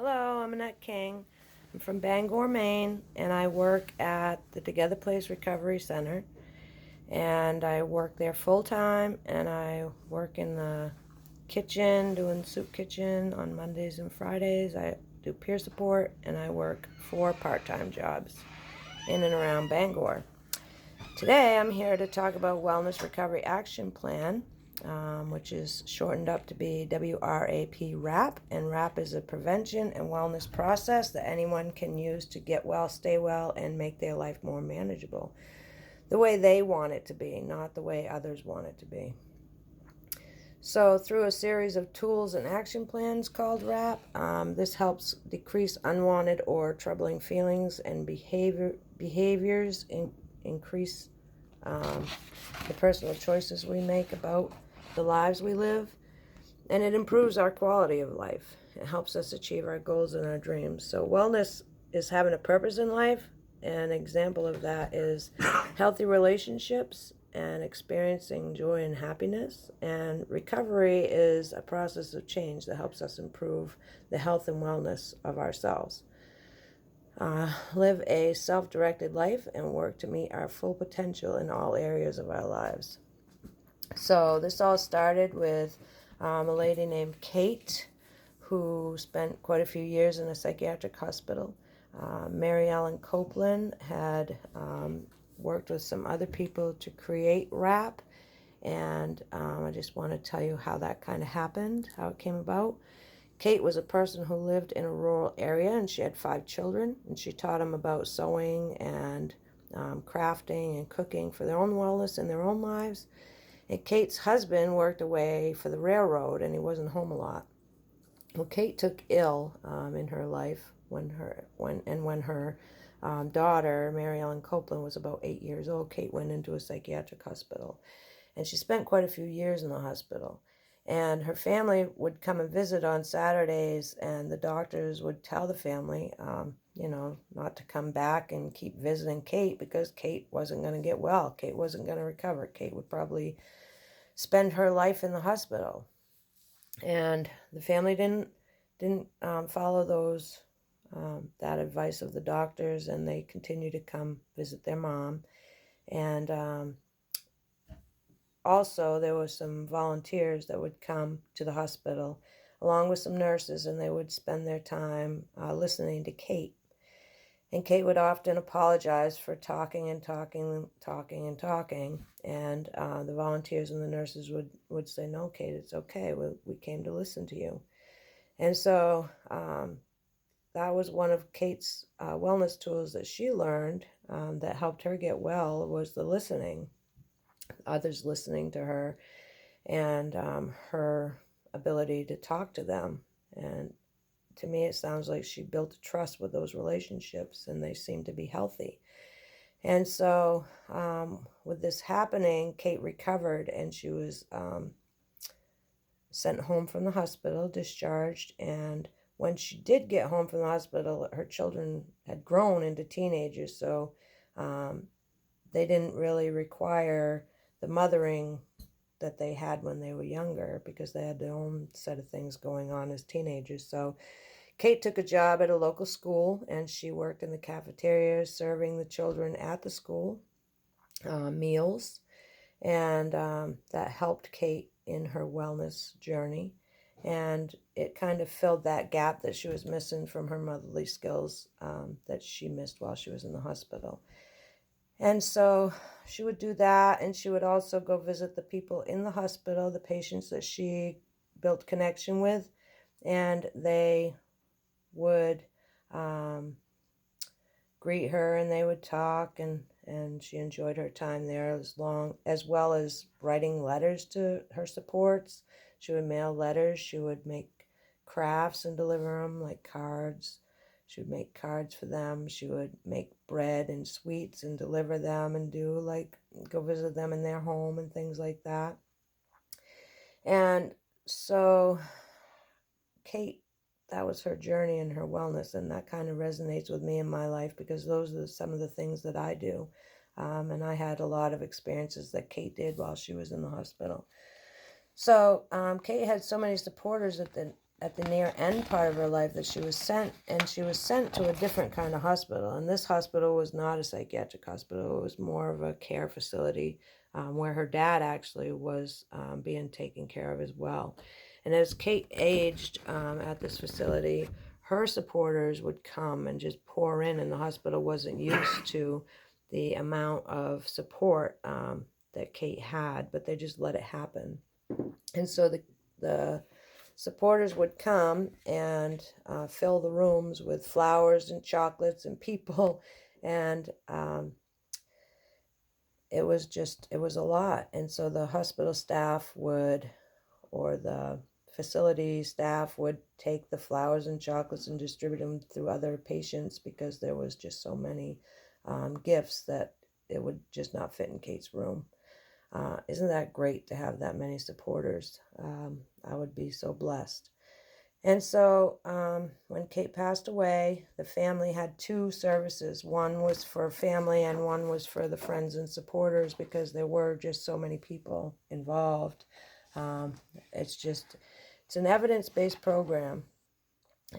Hello, I'm Annette King. I'm from Bangor, Maine, and I work at the Together Place Recovery Center. And I work there full time, and I work in the kitchen, doing soup kitchen on Mondays and Fridays. I do peer support, and I work 4 part-time jobs in and around Bangor. Today, I'm here to talk about Wellness Recovery Action Plan, which is shortened up to be WRAP. And WRAP is a prevention and wellness process that anyone can use to get well, stay well, and make their life more manageable. The way they want it to be, not the way others want it to be. So through a series of tools and action plans called WRAP, this helps decrease unwanted or troubling feelings and behaviors, increase the personal choices we make about the lives we live, and it improves our quality of life. It helps us achieve our goals and our dreams. So wellness is having a purpose in life. An example of that is healthy relationships and experiencing joy and happiness. And recovery is a process of change that helps us improve the health and wellness of ourselves. Live a self-directed life and work to meet our full potential in all areas of our lives. So this all started with a lady named Kate, who spent quite a few years in a psychiatric hospital. Mary Ellen Copeland had worked with some other people to create WRAP, and I just want to tell you how that kind of happened, how it came about. Kate was a person who lived in a rural area, and she had 5 children, and she taught them about sewing and crafting and cooking for their own wellness in their own lives. And Kate's husband worked away for the railroad, and he wasn't home a lot. Well, Kate took ill in her life when her daughter, Mary Ellen Copeland, was about 8 years old. Kate went into a psychiatric hospital, and she spent quite a few years in the hospital. And her family would come and visit on Saturdays, and the doctors would tell the family, not to come back and keep visiting Kate because Kate wasn't going to get well. Kate wasn't going to recover. Kate would probably spend her life in the hospital. And the family didn't follow that advice of the doctors, and they continued to come visit their mom. And also, there were some volunteers that would come to the hospital along with some nurses, and they would spend their time listening to Kate. And Kate would often apologize for talking and talking and talking and talking. And the volunteers and the nurses would say, "No, Kate, it's okay. We came to listen to you." And so that was one of Kate's wellness tools that she learned that helped her get well, was the listening, others listening to her, and her ability to talk to them. And to me, it sounds like she built a trust with those relationships, and they seem to be healthy. And so with this happening, Kate recovered, and she was sent home from the hospital, discharged. And when she did get home from the hospital, her children had grown into teenagers, so they didn't really require the mothering that they had when they were younger, because they had their own set of things going on as teenagers. So Kate took a job at a local school, and she worked in the cafeteria serving the children at the school meals, and that helped Kate in her wellness journey, and it kind of filled that gap that she was missing from her motherly skills that she missed while she was in the hospital. And so she would do that, and she would also go visit the people in the hospital, the patients that she built connection with, and they would greet her, and they would talk, and she enjoyed her time there, as well as writing letters to her supports. She would mail letters. She would make crafts and deliver them, like cards. She would make cards for them. She would make bread and sweets and deliver them, and go visit them in their home and things like that. And so Kate, that was her journey and her wellness, and that kind of resonates with me in my life, because those are some of the things that I do. And I had a lot of experiences that Kate did while she was in the hospital. So Kate had so many supporters at the at the near end part of her life that she was sent to a different kind of hospital. And this hospital was not a psychiatric hospital. It was more of a care facility where her dad actually was being taken care of as well. And as Kate aged at this facility, her supporters would come and just pour in, and the hospital wasn't used to the amount of support that Kate had, but they just let it happen. And so the supporters would come and fill the rooms with flowers and chocolates and people, and it was a lot. And so the hospital staff or the facility staff would take the flowers and chocolates and distribute them through other patients, because there was just so many gifts that it would just not fit in Kate's room. Isn't that great to have that many supporters? I would be so blessed. And so when Kate passed away, the family had two services. One was for family and one was for the friends and supporters, because there were just so many people involved. It's an evidence-based program.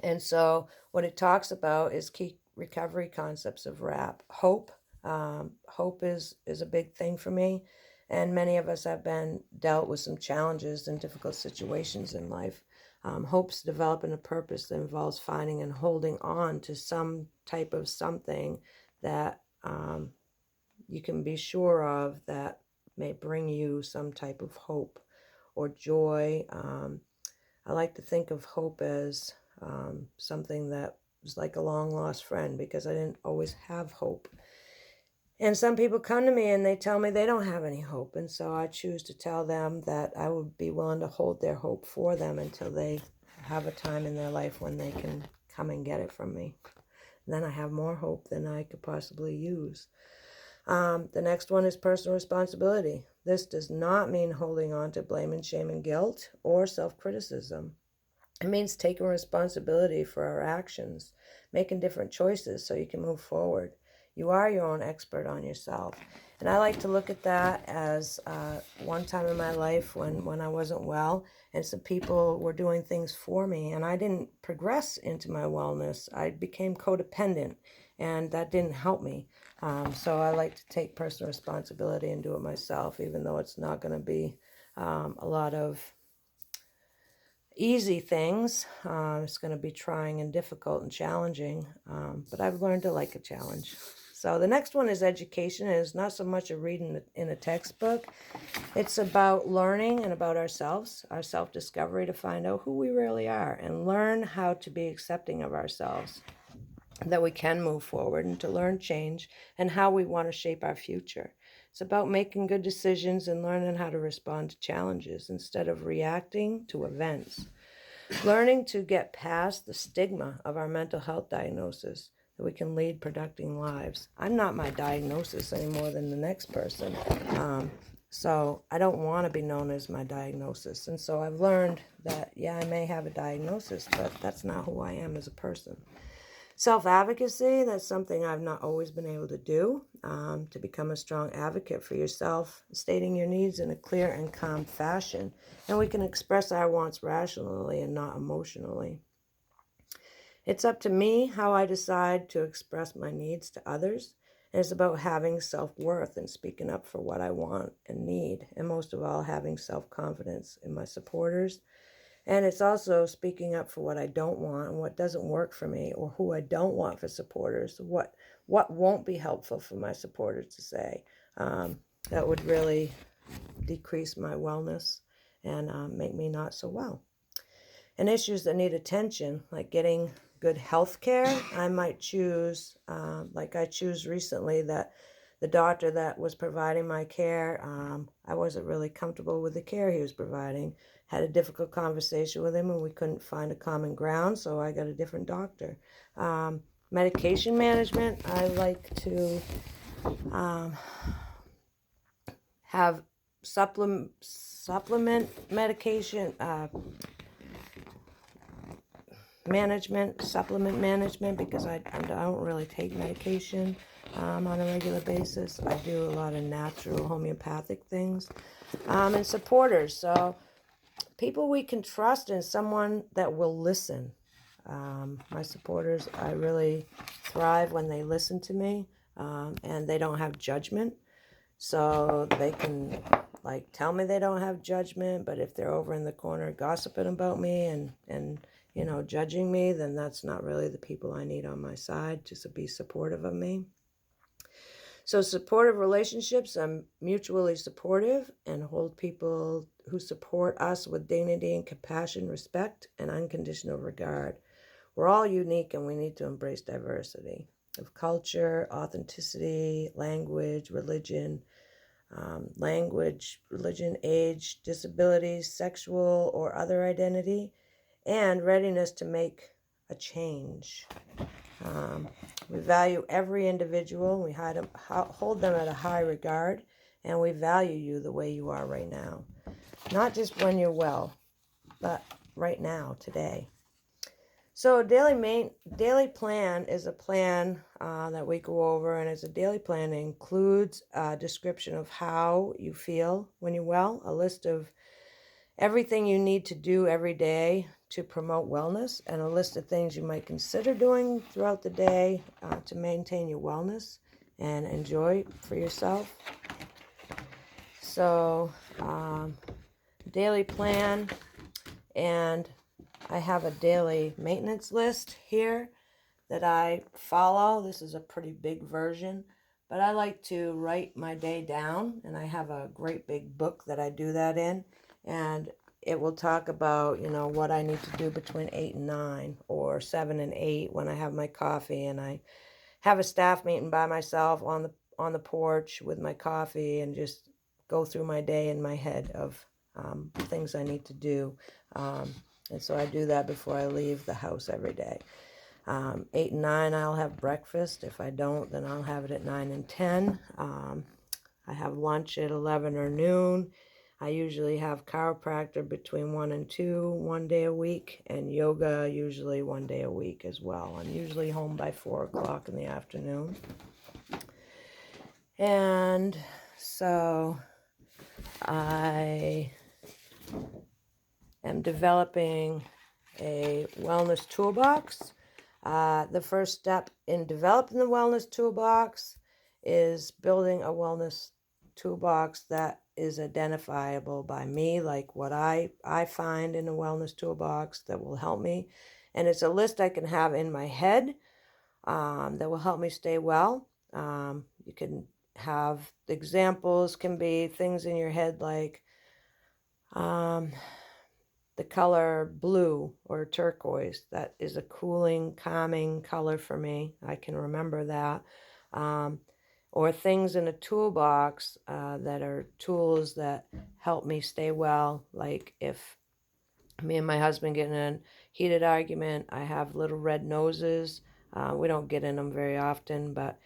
And so what it talks about is key recovery concepts of RAP. Hope. Hope is a big thing for me. And many of us have been dealt with some challenges and difficult situations in life. Hope's developing a purpose that involves finding and holding on to some type of something that you can be sure of that may bring you some type of hope or joy. I like to think of hope as something that was like a long-lost friend, because I didn't always have hope. And some people come to me and they tell me they don't have any hope. And so I choose to tell them that I would be willing to hold their hope for them until they have a time in their life when they can come and get it from me. And then I have more hope than I could possibly use. The next one is personal responsibility. This does not mean holding on to blame and shame and guilt or self-criticism. It means taking responsibility for our actions, making different choices so you can move forward. You are your own expert on yourself. And I like to look at that as one time in my life when I wasn't well, and some people were doing things for me, and I didn't progress into my wellness. I became codependent, and that didn't help me. So I like to take personal responsibility and do it myself, even though it's not going to be a lot of easy things. It's going to be trying and difficult and challenging, but I've learned to like a challenge. So the next one is education. And it's not so much a reading in a textbook. It's about learning and about ourselves, our self-discovery, to find out who we really are and learn how to be accepting of ourselves, that we can move forward, and to learn change and how we want to shape our future. It's about making good decisions and learning how to respond to challenges instead of reacting to events. Learning to get past the stigma of our mental health diagnosis, that we can lead productive lives. I'm not my diagnosis any more than the next person. So I don't want to be known as my diagnosis. And so I've learned that, yeah, I may have a diagnosis, but that's not who I am as a person. Self-advocacy, that's something I've not always been able to do, to become a strong advocate for yourself, stating your needs in a clear and calm fashion. And we can express our wants rationally and not emotionally. It's up to me how I decide to express my needs to others. And it's about having self-worth and speaking up for what I want and need. And most of all, having self-confidence in my supporters. And it's also speaking up for what I don't want and what doesn't work for me, or who I don't want for supporters, what won't be helpful for my supporters to say. That would really decrease my wellness and make me not so well. And issues that need attention, like getting good health care, I might choose, like I choose recently that the doctor that was providing my care, I wasn't really comfortable with the care he was providing. Had a difficult conversation with him and we couldn't find a common ground, so I got a different doctor. Medication management, I like to have supplement medication, supplement management, because I don't really take medication on a regular basis. I do a lot of natural homeopathic things. And supporters, so people we can trust and someone that will listen. My supporters, I really thrive when they listen to me, and they don't have judgment. So they can like tell me they don't have judgment, but if they're over in the corner gossiping about me and judging me, then that's not really the people I need on my side to be supportive of me. So supportive relationships, I'm mutually supportive and hold people who support us with dignity and compassion, respect, and unconditional regard. We're all unique and we need to embrace diversity of culture, authenticity, language, religion, age, disabilities, sexual or other identity, and readiness to make a change. We value every individual. We hold them at a high regard, and we value you the way you are right now. Not just when you're well, but right now, today. So a daily plan is a plan that we go over, and it's a daily plan that includes a description of how you feel when you're well, a list of everything you need to do every day to promote wellness, and a list of things you might consider doing throughout the day to maintain your wellness and enjoy for yourself. So, daily plan, and I have a daily maintenance list here that I follow. This is a pretty big version, but I like to write my day down, and I have a great big book that I do that in, and it will talk about, what I need to do between 8 and 9 or 7 and 8 when I have my coffee, and I have a staff meeting by myself on the porch with my coffee and just go through my day in my head of things I need to do. And so I do that before I leave the house every day. 8 and 9, I'll have breakfast. If I don't, then I'll have it at 9 and 10. I have lunch at 11 or noon. I usually have chiropractor between 1 and 2, 1 day a week, and yoga usually 1 day a week as well. I'm usually home by 4 o'clock in the afternoon. And so I am developing a wellness toolbox. The first step in developing the wellness toolbox is building a wellness toolbox that is identifiable by me, like what I find in a wellness toolbox that will help me. And it's a list I can have in my head that will help me stay well. You can have examples, can be things in your head like the color blue or turquoise. That is a cooling, calming color for me. I can remember that. Or things in a toolbox that are tools that help me stay well. Like if me and my husband get in a heated argument, I have little red noses. We don't get in them very often, but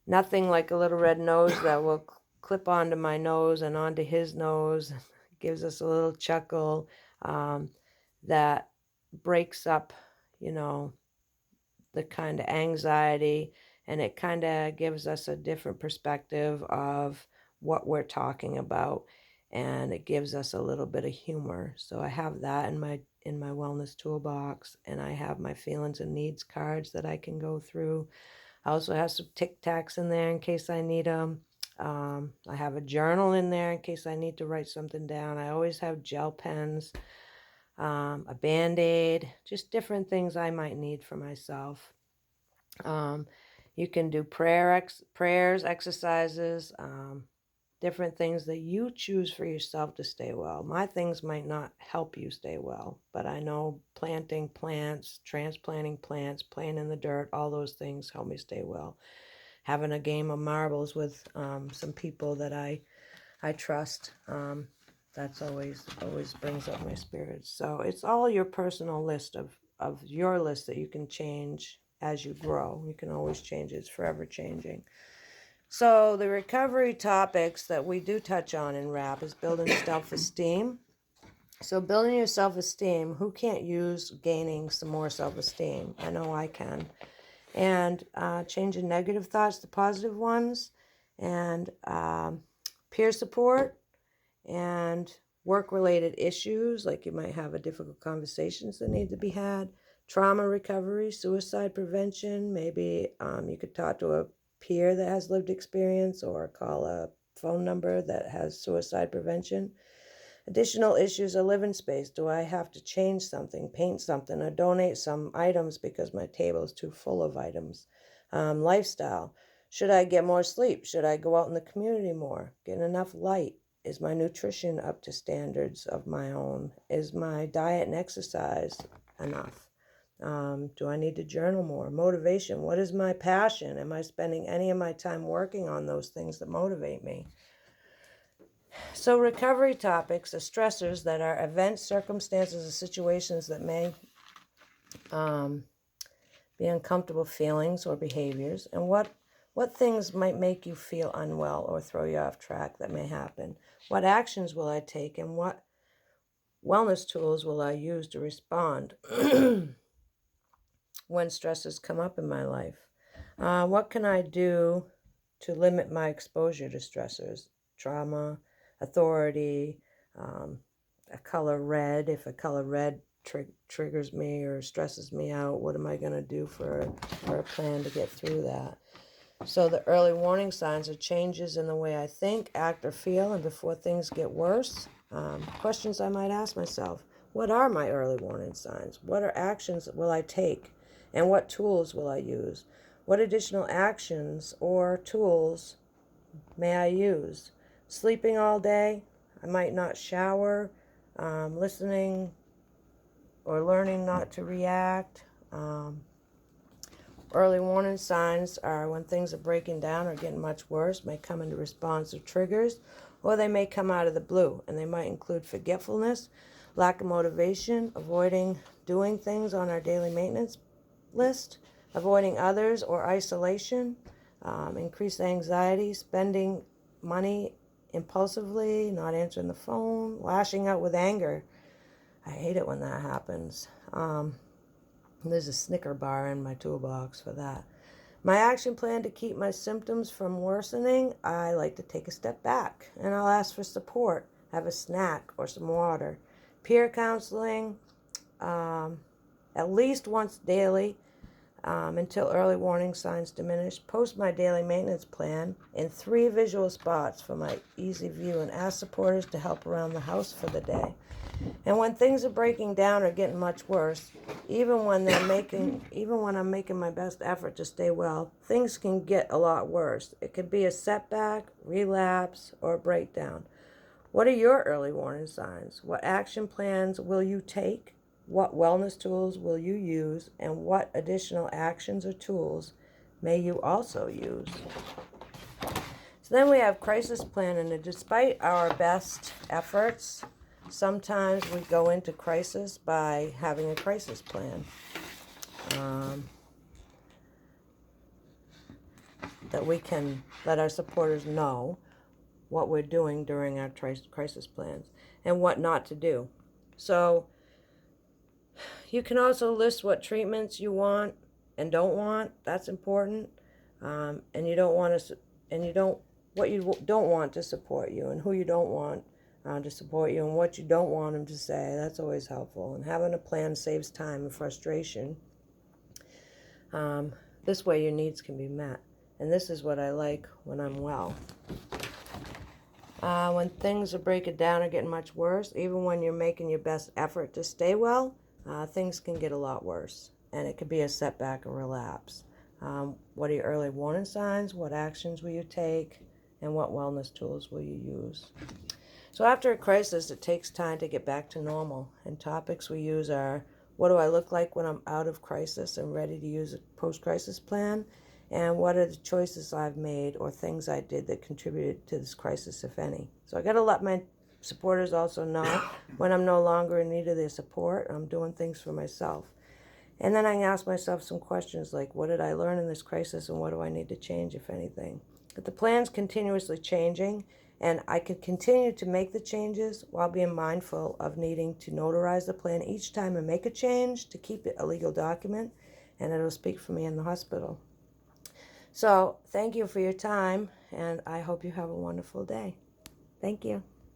nothing like a little red nose that will clip onto my nose and onto his nose. Gives us a little chuckle that breaks up, the kind of anxiety, and it kind of gives us a different perspective of what we're talking about, and it gives us a little bit of humor. So I have that in my wellness toolbox, and I have my feelings and needs cards that I can go through. I also have some Tic Tacs in there in case I need them. I have a journal in there in case I need to write something down. I always have gel pens, a Band-Aid, just different things I might need for myself. You can do prayers, exercises, different things that you choose for yourself to stay well. My things might not help you stay well, but I know planting plants, transplanting plants, playing in the dirt, all those things help me stay well. Having a game of marbles with some people that I trust, that's always brings up my spirits. So it's all your personal list of your list that you can change as you grow. You can always change it. It's forever changing. So the recovery topics that we do touch on in RAP is building self-esteem. So building your self-esteem, who can't use gaining some more self-esteem? I know I can. And changing negative thoughts to positive ones, and peer support, and work-related issues, like you might have a difficult conversations that need to be had, trauma recovery, suicide prevention. Maybe you could talk to a peer that has lived experience or call a phone number that has suicide prevention. Additional issues are living space. Do I have to change something, paint something, or donate some items because my table is too full of items? Lifestyle. Should I get more sleep? Should I go out in the community more? Get enough light? Is my nutrition up to standards of my own? Is my diet and exercise enough? Do I need to journal more? Motivation. What is my passion? Am I spending any of my time working on those things that motivate me? So recovery topics are stressors that are events, circumstances, or situations that may be uncomfortable feelings or behaviors, and what things might make you feel unwell or throw you off track that may happen. What actions will I take, and what wellness tools will I use to respond when stresses come up in my life? What can I do to limit my exposure to stressors, trauma, authority, a color red? If a color red triggers me or stresses me out, what am I going to do for a plan to get through that? So the early warning signs are changes in the way I think, act, or feel, and before things get worse. Questions I might ask myself: what are my early warning signs? What are actions will I take? And what tools will I use? What additional actions or tools may I use? Sleeping all day, I might not shower, listening or learning not to react. Early warning signs are when things are breaking down or getting much worse, may come into response to triggers, or they may come out of the blue, and they might include forgetfulness, lack of motivation, avoiding doing things on our daily maintenance list, avoiding others or isolation, increased anxiety, spending money impulsively, not answering the phone, lashing out with anger. I hate it when that happens. There's a Snicker bar in my toolbox for that. My action plan to keep my symptoms from worsening: I like to take a step back and I'll ask for support, have a snack or some water. Peer counseling, at least once daily, until early warning signs diminish. Post my daily maintenance plan in 3 visual spots for my easy view and ask supporters to help around the house for the day. And when things are breaking down or getting much worse, even when I'm making my best effort to stay well, things can get a lot worse. It could be a setback, relapse, or a breakdown. What are your early warning signs? What action plans will you take? What wellness tools will you use? And what additional actions or tools may you also use? So then we have crisis planning. And despite our best efforts, sometimes we go into crisis by having a crisis plan that we can let our supporters know what we're doing during our crisis plans and what not to do. So you can also list what treatments you want and don't want. That's important. And what you don't want to support you, and who you don't want to support you, and what you don't want them to say. That's always helpful. And having a plan saves time and frustration. This way your needs can be met. And this is what I like when I'm well. When things are breaking down or getting much worse, even when you're making your best effort to stay well, things can get a lot worse. And it could be a setback or relapse. What are your early warning signs? What actions will you take? And what wellness tools will you use? So after a crisis, it takes time to get back to normal. And topics we use are: what do I look like when I'm out of crisis and ready to use a post-crisis plan? And what are the choices I've made or things I did that contributed to this crisis, if any? So I got to let my supporters also know when I'm no longer in need of their support. I'm doing things for myself. And then I can ask myself some questions like, what did I learn in this crisis, and what do I need to change, if anything? But the plan's continuously changing, and I can continue to make the changes while being mindful of needing to notarize the plan each time I make a change to keep it a legal document, and it'll speak for me in the hospital. So thank you for your time, and I hope you have a wonderful day. Thank you.